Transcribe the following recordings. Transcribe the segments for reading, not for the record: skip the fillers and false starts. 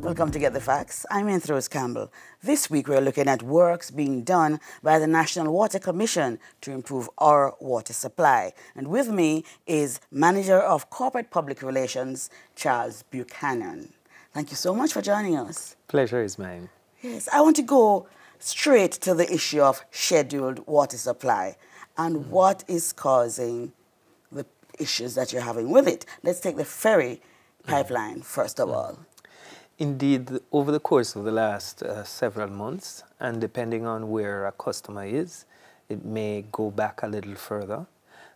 Welcome to Get the Facts. I'm Rose Campbell. This week we're looking at works being done by the National Water Commission to improve our water supply. And with me is Manager of Corporate Public Relations, Charles Buchanan. Thank you so much for joining us. Pleasure is mine. Yes, I want to go straight to the issue of scheduled water supply and what is causing the issues that you're having with it. Let's take the ferry pipeline first of all. Indeed, over the course of the last several months, and depending on where a customer is, it may go back a little further.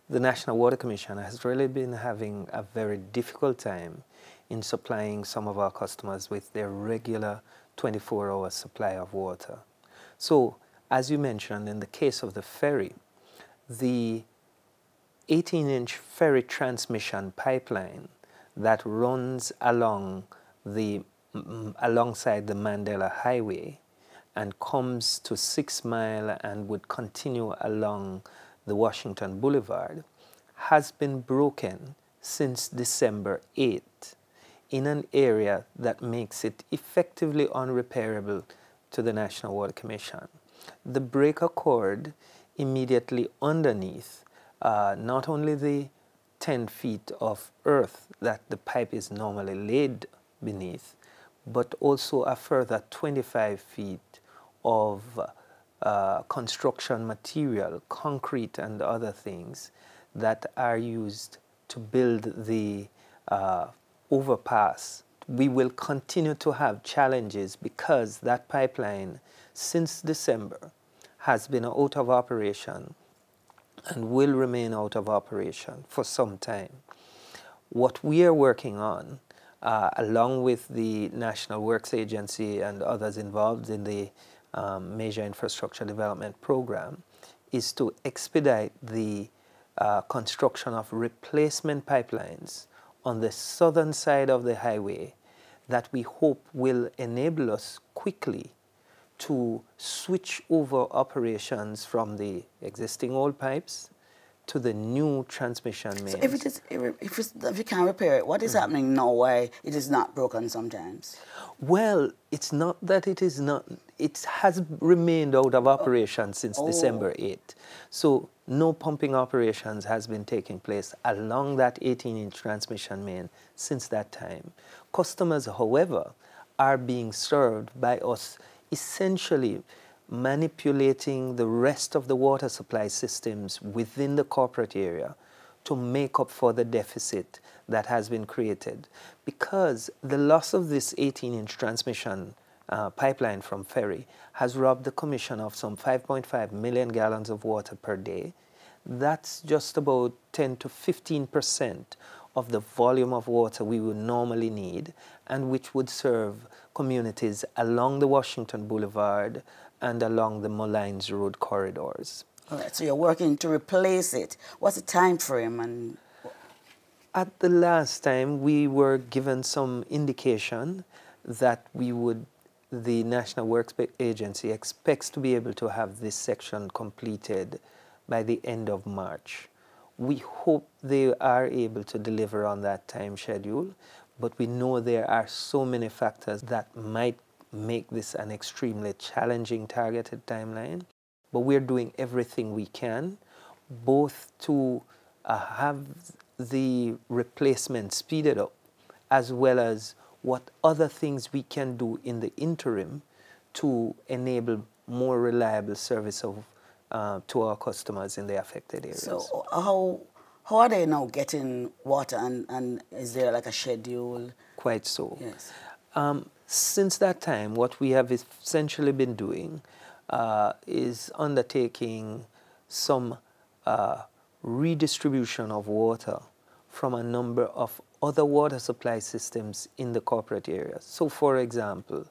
The National Water Commission has really been having a very difficult time in supplying some of our customers with their regular 24-hour supply of water. So, as you mentioned, in the case of the ferry, the 18-inch ferry transmission pipeline that runs alongside the Mandela Highway and comes to 6 Mile and would continue along the Washington Boulevard has been broken since December 8th in an area that makes it effectively unrepairable to the National Water Commission. The breaker cord immediately underneath not only the 10 feet of earth that the pipe is normally laid beneath, but also a further 25 feet of construction material, concrete and other things that are used to build the overpass. We will continue to have challenges because that pipeline since December has been out of operation and will remain out of operation for some time. What we are working on, along with the National Works Agency and others involved in the Major Infrastructure Development Program, is to expedite the construction of replacement pipelines on the southern side of the highway that we hope will enable us quickly to switch over operations from the existing old pipes to the new transmission mains. So if you can't repair it, what is happening now why it is not broken sometimes? Well, it's not that it is not, it has remained out of operation since December 8th. So no pumping operations has been taking place along that 18-inch transmission main since that time. Customers, however, are being served by us essentially manipulating the rest of the water supply systems within the corporate area to make up for the deficit that has been created. Because the loss of this 18-inch transmission pipeline from ferry has robbed the Commission of some 5.5 million gallons of water per day. That's just about 10 to 15% of the volume of water we would normally need and which would serve communities along the Washington Boulevard and along the Mollines Road corridors. All right, so you're working to replace it. What's the time frame? And at the last time, we were given some indication that the National Works Agency expects to be able to have this section completed by the end of March. We hope they are able to deliver on that time schedule, but we know there are so many factors that might make this an extremely challenging targeted timeline. But we're doing everything we can, both to have the replacement speeded up, as well as what other things we can do in the interim to enable more reliable service of, to our customers in the affected areas. So how are they now getting water and is there like a schedule? Quite so. Yes. Since that time, what we have essentially been doing is undertaking some redistribution of water from a number of other water supply systems in the corporate areas. So, for example,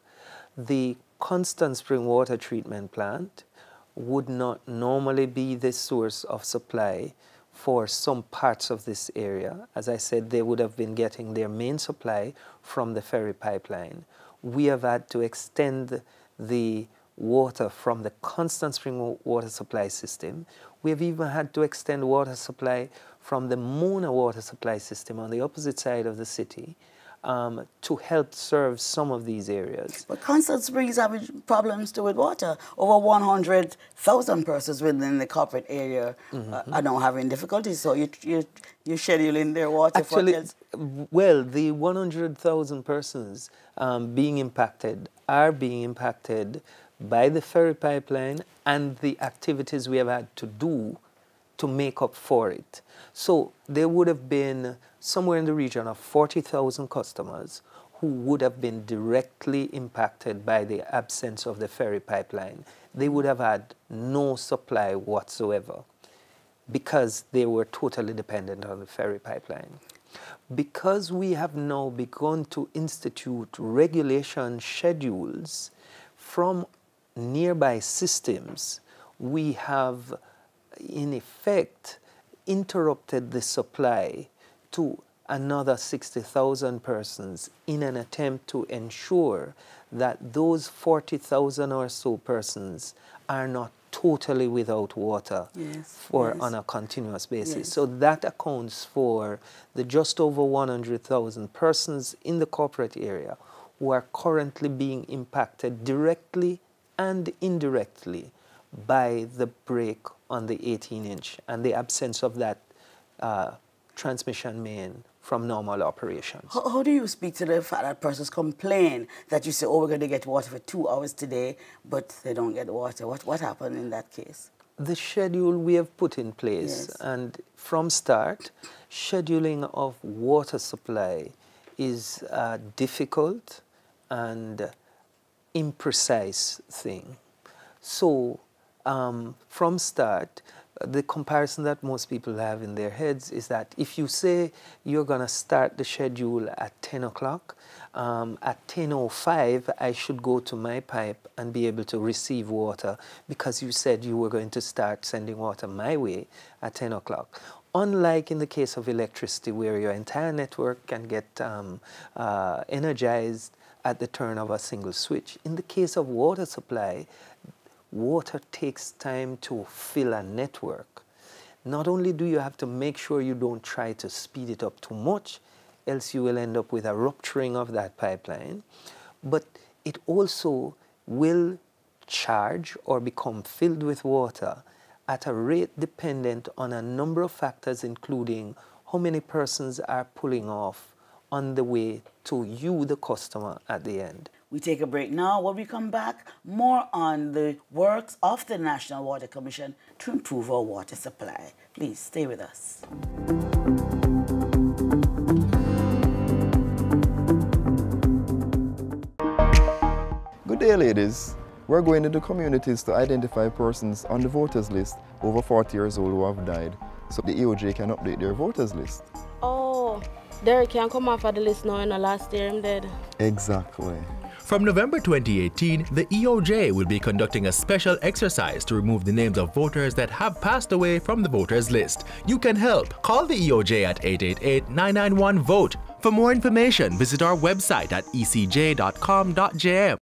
the Constant Spring Water Treatment Plant would not normally be the source of supply for some parts of this area. As I said, they would have been getting their main supply from the ferry pipeline. We have had to extend the water from the Constant Spring Water Supply System, We have even had to extend water supply from the Mona water supply system on the opposite side of the city to help serve some of these areas. But Constant Springs having problems too with water. Over 100,000 persons within the corporate area are now having difficulties. So you're scheduling their water. Actually, well, the 100,000 persons being impacted are being impacted by the ferry pipeline and the activities we have had to do to make up for it. So there would have been somewhere in the region of 40,000 customers who would have been directly impacted by the absence of the ferry pipeline. They would have had no supply whatsoever because they were totally dependent on the ferry pipeline. Because we have now begun to institute regulation schedules from nearby systems, we have in effect interrupted the supply to another 60,000 persons in an attempt to ensure that those 40,000 or so persons are not totally without water on a continuous basis. So that accounts for the just over 100,000 persons in the corporate area who are currently being impacted directly and indirectly by the break on the 18-inch and the absence of that transmission main from normal operations. How do you speak to the fact that persons complain that you say, oh, we're going to get water for 2 hours today, but they don't get water? What happened in that case? The schedule we have put in place, and from start, scheduling of water supply is a difficult and imprecise thing. So from start, the comparison that most people have in their heads is that if you say you're going to start the schedule at 10 o'clock, at 10:05 I should go to my pipe and be able to receive water because you said you were going to start sending water my way at 10 o'clock. Unlike in the case of electricity where your entire network can get energized at the turn of a single switch, in the case of water supply, water takes time to fill a network. Not only do you have to make sure you don't try to speed it up too much, else you will end up with a rupturing of that pipeline, but it also will charge or become filled with water at a rate dependent on a number of factors, including how many persons are pulling off on the way to you, the customer, at the end. We take a break now. When we come back, more on the works of the National Water Commission to improve our water supply. Please stay with us. Good day, ladies. We're going into communities to identify persons on the voters list over 40 years old who have died, so the EOJ can update their voters list. Oh, Derek can't come off of the list now in the last year I'm dead. Exactly. From November 2018, the EOJ will be conducting a special exercise to remove the names of voters that have passed away from the voters list. You can help. Call the EOJ at 888-991-VOTE. For more information, visit our website at ecj.com.jm.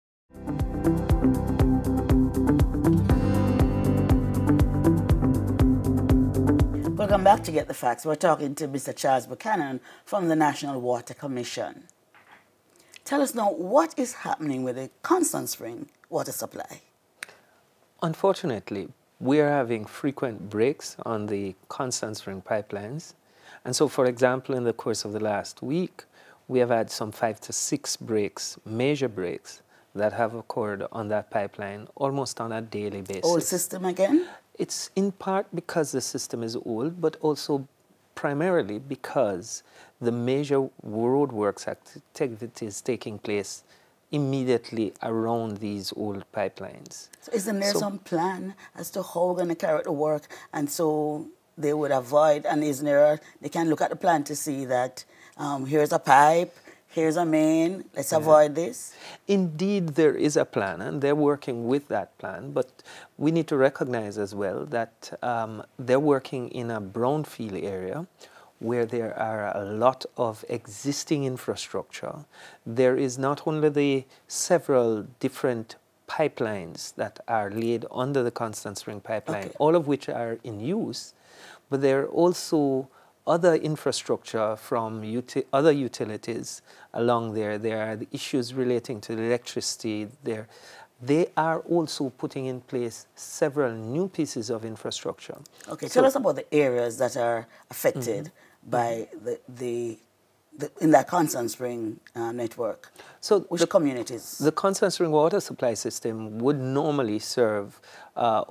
Welcome back to Get the Facts. We're talking to Mr. Charles Buchanan from the National Water Commission. Tell us now, what is happening with the Constant Spring water supply? Unfortunately, we are having frequent breaks on the Constant Spring pipelines. And so, for example, in the course of the last week, we have had some 5 to 6 breaks, major breaks, that have occurred on that pipeline almost on a daily basis. Old system again? It's in part because the system is old, but also primarily because the major roadworks activities taking place immediately around these old pipelines. So isn't there some plan as to how we're going to carry out the work, and so they would avoid, and isn't there, they can look at the plan to see that here's a pipe, here's a main, let's avoid this? Indeed, there is a plan, and they're working with that plan, but we need to recognize as well that they're working in a brownfield area where there are a lot of existing infrastructure. There is not only the several different pipelines that are laid under the Constant Spring pipeline, Okay. all of which are in use, but there are also other infrastructure from other utilities along there. There are the issues relating to the electricity. They are also putting in place several new pieces of infrastructure. Okay, So, tell us about the areas that are affected by in that Constant Spring network. So which communities? The Constant Spring water supply system would normally serve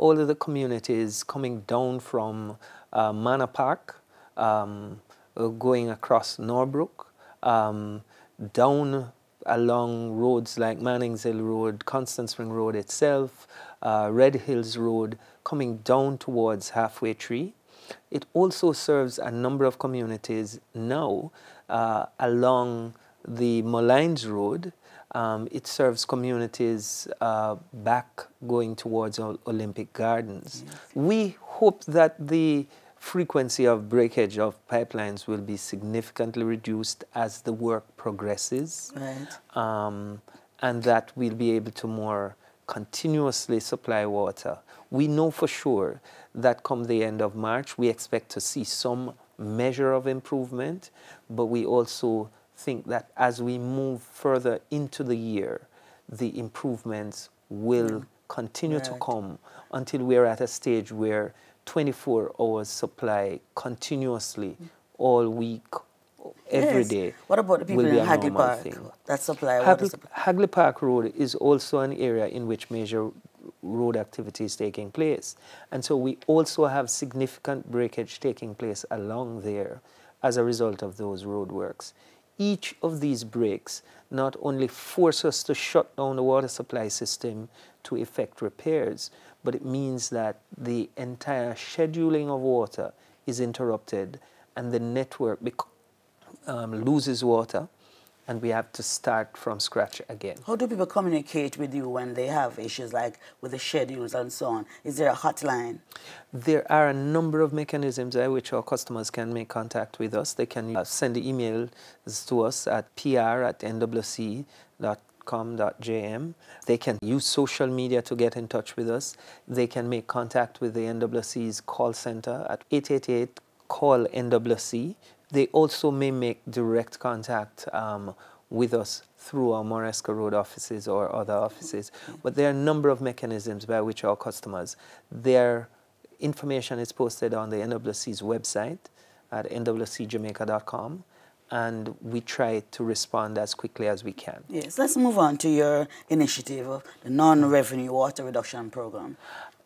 all of the communities coming down from Manor Park, going across Norbrook, down along roads like Mannings Hill Road, Constant Spring Road itself, Red Hills Road, coming down towards Halfway Tree. It also serves a number of communities now along the Mollines Road. It serves communities back going towards Olympic Gardens. Yes. We hope that the frequency of breakage of pipelines will be significantly reduced as the work progresses, right. And that we'll be able to more continuously supply water. We know for sure that come the end of March, we expect to see some measure of improvement, but we also think that as we move further into the year, the improvements will continue to come until we're at a stage where 24 hours supply continuously all week, every day. What about the people in Hagley Park that supply water? Hagley Park Road is also an area in which major road activity is taking place. And so we also have significant breakage taking place along there as a result of those road works. Each of these breaks not only force us to shut down the water supply system to effect repairs, but it means that the entire scheduling of water is interrupted and the network loses water, and we have to start from scratch again. How do people communicate with you when they have issues like with the schedules and so on? Is there a hotline? There are a number of mechanisms by which our customers can make contact with us. They can send emails to us at pr@nwc.com.jm. They can use social media to get in touch with us. They can make contact with the NWC's call center at 888-CALL-NWC. They also may make direct contact with us through our Moresca Road offices or other offices. But there are a number of mechanisms by which our customers, their information is posted on the NWC's website at nwcjamaica.com, and we try to respond as quickly as we can. Yes, let's move on to your initiative of the non-revenue water reduction program.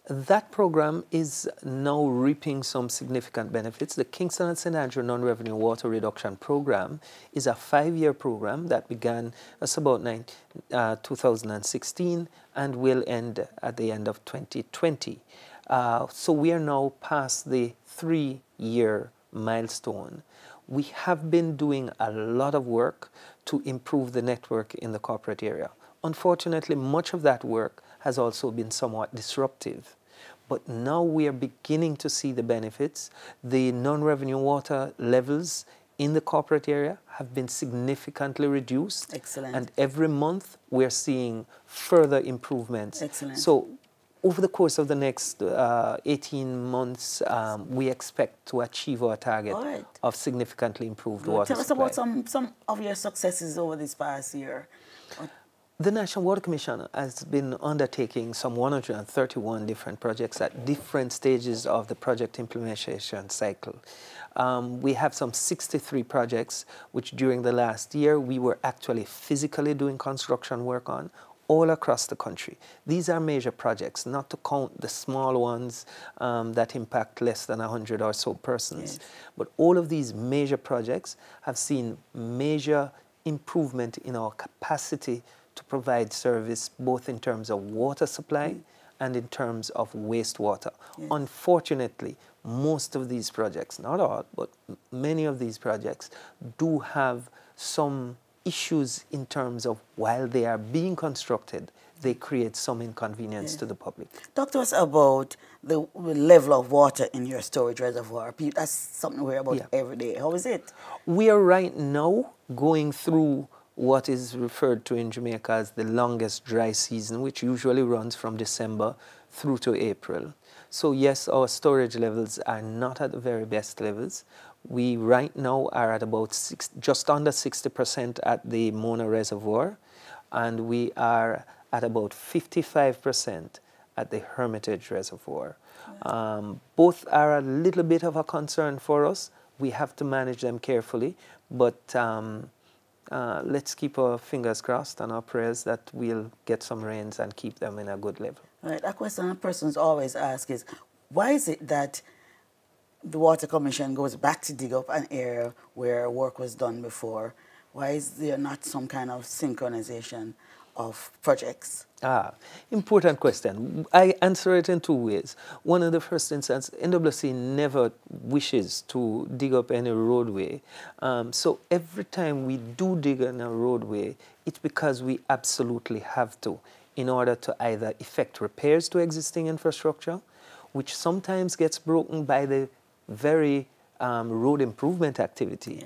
That program is now reaping some significant benefits. The Kingston and St. Andrew Non-Revenue Water Reduction Program is a 5-year program that began about 2016 and will end at the end of 2020. So we are now past the 3-year milestone. We have been doing a lot of work to improve the network in the corporate area. Unfortunately, much of that work has also been somewhat disruptive. But now we are beginning to see the benefits. The non-revenue water levels in the corporate area have been significantly reduced. Excellent. And every month we're seeing further improvements. Excellent. So over the course of the next 18 months, we expect to achieve our target of significantly improved water supply. Tell us about some of your successes over this past year. The National Water Commission has been undertaking some 131 different projects at different stages of the project implementation cycle. We have some 63 projects which during the last year we were actually physically doing construction work on all across the country. These are major projects, not to count the small ones that impact less than 100 or so persons. Yes. But all of these major projects have seen major improvement in our capacity to provide service both in terms of water supply and in terms of wastewater. Yes. Unfortunately, most of these projects, not all, but many of these projects do have some issues in terms of while they are being constructed, they create some inconvenience to the public. Talk to us about the level of water in your storage reservoir. That's something we're about every day. How is it? We are right now going through what is referred to in Jamaica as the longest dry season, which usually runs from December through to April. So yes, our storage levels are not at the very best levels. We right now are at about just under 60% at the Mona Reservoir, and we are at about 55% at the Hermitage Reservoir. Both are a little bit of a concern for us. We have to manage them carefully, but let's keep our fingers crossed and our prayers that we'll get some rains and keep them in a good level. Right. A question a person's always ask is, why is it that the Water Commission goes back to dig up an area where work was done before? Why is there not some kind of synchronization of projects? Important question. I answer it in two ways. One, in the first instance, NWC never wishes to dig up any roadway. So every time we do dig on a roadway, it's because we absolutely have to, in order to either effect repairs to existing infrastructure, which sometimes gets broken by the very road improvement activity.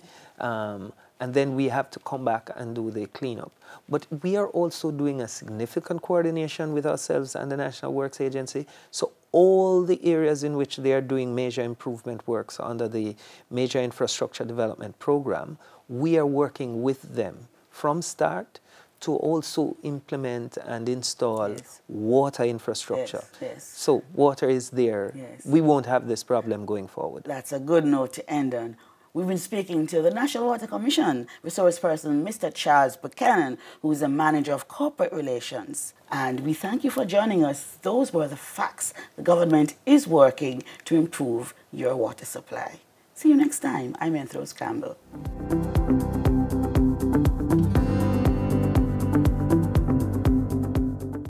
And then we have to come back and do the cleanup. But we are also doing a significant coordination with ourselves and the National Works Agency. So all the areas in which they are doing major improvement works under the Major Infrastructure Development Program, we are working with them from start to also implement and install water infrastructure. So water is there. We won't have this problem going forward. That's a good note to end on. We've been speaking to the National Water Commission resource person, Mr. Charles Buchanan, who is the manager of corporate relations. And we thank you for joining us. Those were the facts. The government is working to improve your water supply. See you next time. I'm Rose Campbell.